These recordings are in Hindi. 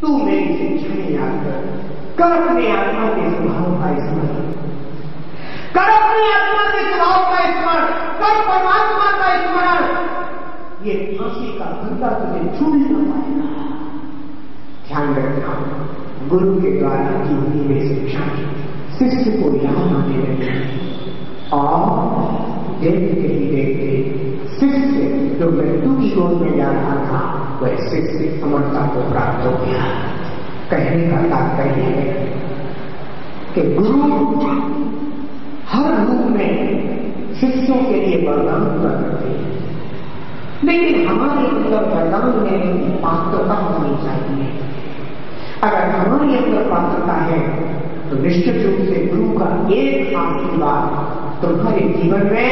तू मेरी शिक्षाएं याद कर अपने आत्मा के स्वभाव का स्मरण, कर अपनी आत्मा के स्वभाव का स्मरण, कर परमात्मा का स्मरण। ये फांसी का फंदा तुझे छू न पाएगा। ध्यान रखना, गुरु के द्वारा की हुई वे शिक्षाएं शिष्य को याद आने लगी और देखते ही देखते शिष्य जो मृत्यु की गोद में जा रहा था वह शिष्य अमरता को प्राप्त हो गया। कहने का तात्पर्य है कि गुरु हर रूप में शिष्यों के लिए वरदान करते हैं, लेकिन हमारे अंदर वरदान लेने की पात्रता होनी चाहिए। अगर हमारे अंदर पात्रता है तो निश्चित रूप से गुरु का एक आशीर्वाद तुम्हारे जीवन में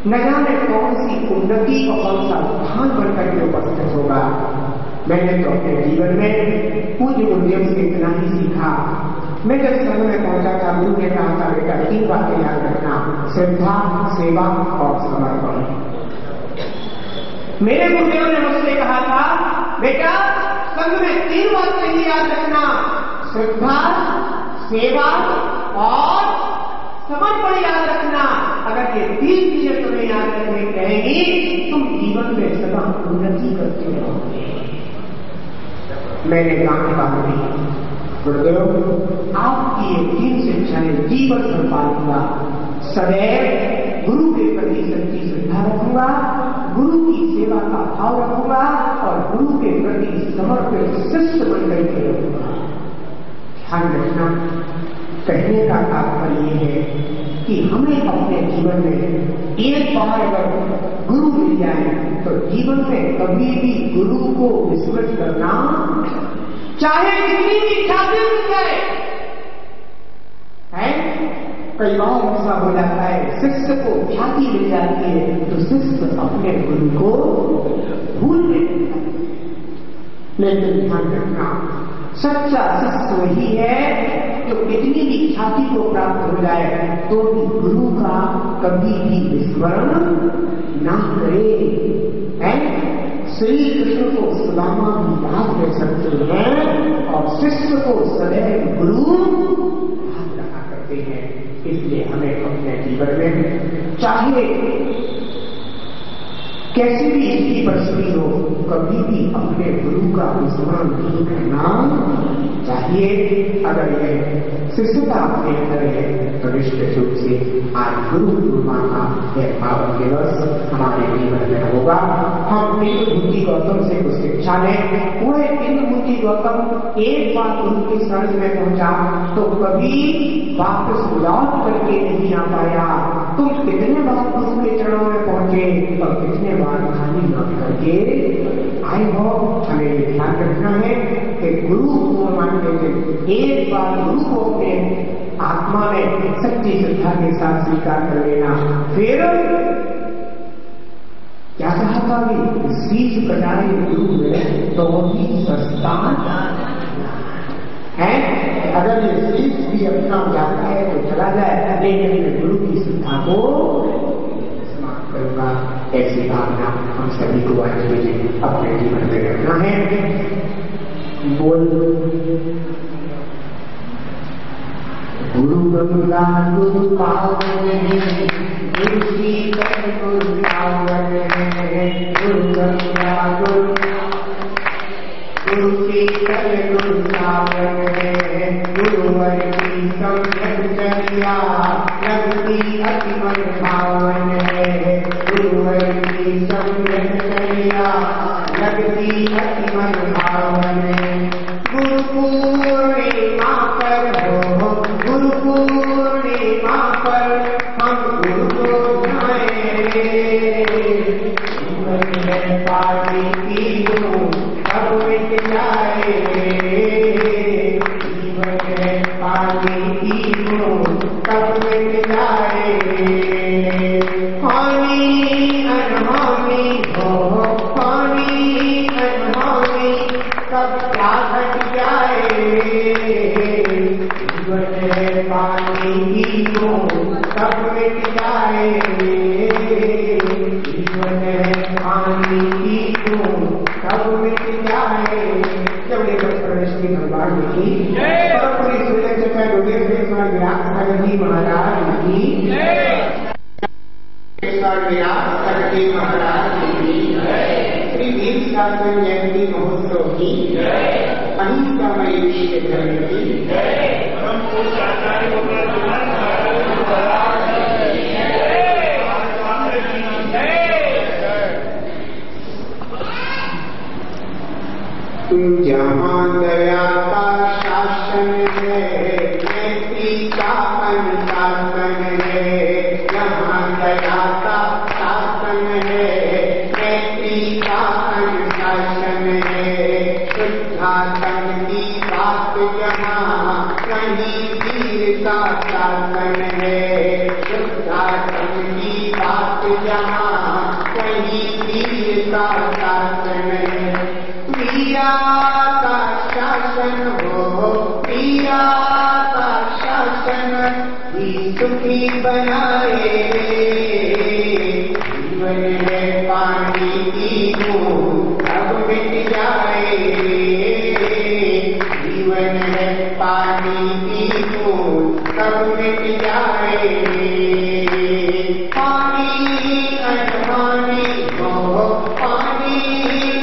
न जाने कौन सी उन्नति और कौन सा उत्थान बनकर के उपस्थित होगा। मैंने तो अपने जीवन में पूज्य उद्यम से इतना ही सीखा। मैं जब संघ में पहुंचा था, गुरु ने कहा था बेटा 3 बातें याद रखना, श्रद्धा, सेवा और समर्पण। मेरे गुरुदेव ने मुझसे कहा था बेटा संघ में 3 बातें ही याद रखना, श्रद्धा, सेवा और समर्पण याद रखना। अगर ये 3 चीजें तुम्हें याद रखने रहेंगी तुम जीवन में सदा उन्नति करते रहोगे। मैंने कहा गुरुदेव आपकी ये 3 शिक्षाएं जीवन भर पालूंगा। सदैव गुरु के प्रति सच्ची श्रद्धा रखूंगा, गुरु की सेवा का भाव रखूंगा और गुरु के प्रति समर्पित शिष्य बनकर के रखूंगा। ध्यान रखना, कहने का तात्पर्य है कि हमें अपने जीवन में एक बार अगर गुरु मिल जाए तो जीवन में कभी भी गुरु को विस्मृत करना, चाहे कितनी भी ख्याति मिल जाए, है कई बार ऐसा हो जाता है शिष्य को ख्याति मिल जाती है तो शिष्य अपने गुरु को भूल नहीं जाता। लेकिन ध्यान रखना, सच्चा शिष्य वही है जो कितनी भी ख्याति को प्राप्त हो जाए तो भी गुरु का कभी भी विस्मरण ना करे। श्री कृष्ण को सुदामा भी याद रख सकते हैं और शिष्य को सदैव गुरु याद रखा करते हैं। इसलिए हमें अपने जीवन में चाहे कैसी भी स्थिति परिस्थिति हो कभी भी अपने गुरु का विस्मरण नहीं करना चाहिए। अगर यह शिष्यता अपने अंदर है तो निश्चित रूप से आज गुरु पूर्णिमा का यह पावन दिवस हमारे जीवन में होगा। हम इंद्रभूति गौतम से कुछ शिक्षा लें। वह इंद्रभूति गौतम एक बार गुरु के शरण में पहुंचा तो कभी वापस लौट करके नहीं आ पाया। तुम कितने बार गुरु के चरणों में पहुंचे और कितने बार खाली लौट करके आए हो। हमें ध्यान रखना है कि गुरु को मानने से एक बार गुरु को अपने आत्मा में सच्ची श्रद्धा के साथ स्वीकार कर लेना। फिर क्या कहा था भी शीश कटाए गुरु में तो भी सस्ता है। अगर ये शीश भी अपना जाता है तो चला जाए, लेकिन गुरु की श्रद्धा को समाप्त करूंगा। ऐसी भावना हम सभी को आज अपने जीवन में रखना है। बोल गुरु गंगा गुरु पावन है, गुरु शीतल गुरु पावन है, गुरु गंगा गुरु शीतल गुरु पावन है, गुरुवर की संचर्या लगती अति मन भावन है, गुरुवर की संचर्या लगती अति मन भावन है। गुरु पूर्णिमा पर हो, गुरु पूर्णिमा पर हम गुरु को ध्याएं। जीवन में पानी पी लो सब मिट जाए, जीवन में पानी पी लो सब मिट जाए। पानी अनहोनी हो, पानी अनहोनी सब क्या घट जाए। जीवन में पानी पी लो सब मिट जाए, जीवन में पानी पी लो सब मिट जाए। जब महाराज की, परमपुरी सूर्य विराट जी महाराज की, विराट जी महाराज की, श्री वीर शासन जयंती महोत्सव की, अहिंसामय विश्व धर्म की, जहाँ दया का शासन है, मैत्री का अनुशासन है। जहाँ दया का शासन है, मैत्री का अनुशासन है। शुद्धात्म की बात जहाँ, वहीं वीर का शासन है। शुद्धात्म की बात जहाँ, वहीं वीर का शासन है। वीरा का शासन हो, वीरा का शासन ही सुखी बनाए। जीवन है पानी की बूंद अब मिट जाए। जीवन है पानी की बूंद अब मिट जाए। पानी अनहानी हो, पानी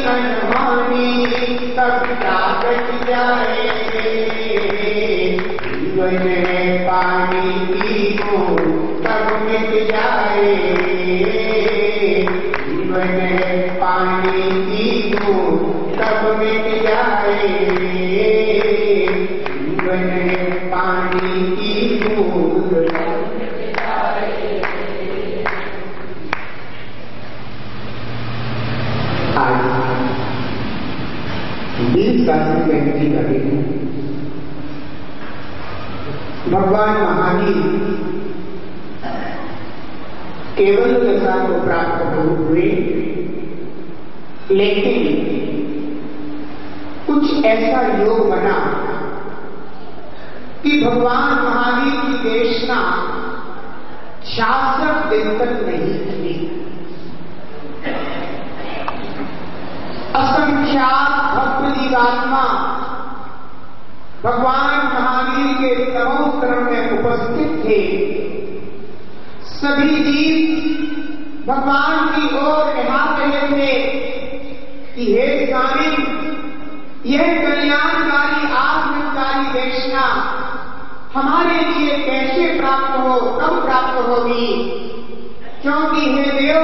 अनहानी तब जागत जाए। जीवन है पानी की बूंद तब मिट जाए। जीवन है पानी की बूंद तब मिट जाए। जीवन है पानी की बूंद तब मिट जाए। वीर शासन जयंती का दिन भगवान महावीर केवल दशा को प्राप्त हुए, लेकिन कुछ ऐसा योग बना कि भगवान महावीर की देशना 66 दिन तक नहीं थी। असंख्यात भक्त जीवात्मा भगवान महावीर के तपोक्रम में उपस्थित थे। सभी जीव भगवान की ओर यहाँ रहे थे कि हे स्वामी, यह कल्याणकारी आत्मकारी देशना हमारे लिए कैसे प्राप्त हो, कब प्राप्त होगी? क्योंकि हे देव,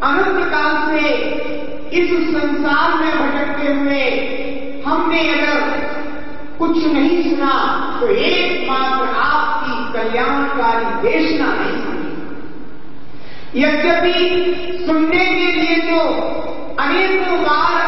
अनंत काल से इस संसार में भटकते हुए हमने अगर कुछ नहीं सुना तो एकमात्र आपकी कल्याणकारी देशना नहीं सुनी। यद्यपि सुनने के लिए तो अनेकों बार